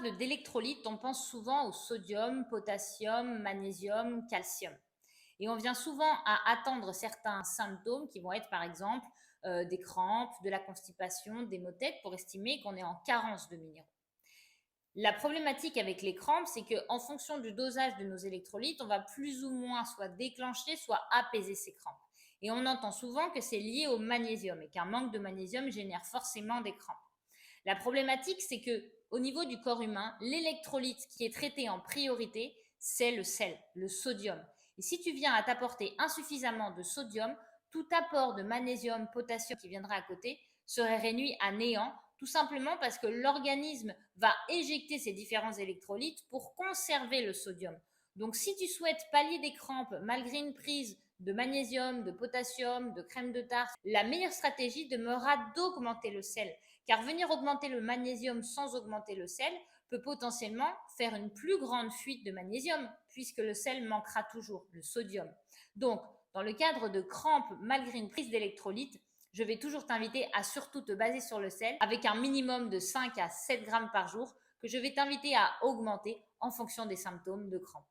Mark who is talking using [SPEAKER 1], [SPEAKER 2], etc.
[SPEAKER 1] parle d'électrolytes, on pense souvent au sodium, potassium, magnésium, calcium. Et on vient souvent à attendre certains symptômes qui vont être par exemple des crampes, de la constipation, des maux de tête pour estimer qu'on est en carence de minéraux. La problématique avec les crampes, c'est qu'en fonction du dosage de nos électrolytes, on va plus ou moins soit déclencher, soit apaiser ces crampes. Et on entend souvent que c'est lié au magnésium et qu'un manque de magnésium génère forcément des crampes. La problématique, c'est que au niveau du corps humain, l'électrolyte qui est traité en priorité, c'est le sel, le sodium. Et si tu viens à t'apporter insuffisamment de sodium, tout apport de magnésium, potassium qui viendra à côté serait réduit à néant, tout simplement parce que l'organisme va éjecter ces différents électrolytes pour conserver le sodium. Donc si tu souhaites pallier des crampes malgré une prise de magnésium, de potassium, de crème de tarte, la meilleure stratégie demeurera d'augmenter le sel. Car venir augmenter le magnésium sans augmenter le sel peut potentiellement faire une plus grande fuite de magnésium, puisque le sel manquera toujours, le sodium. Donc, dans le cadre de crampes malgré une prise d'électrolyte, je vais toujours t'inviter à surtout te baser sur le sel avec un minimum de 5 à 7 grammes par jour que je vais t'inviter à augmenter en fonction des symptômes de crampes.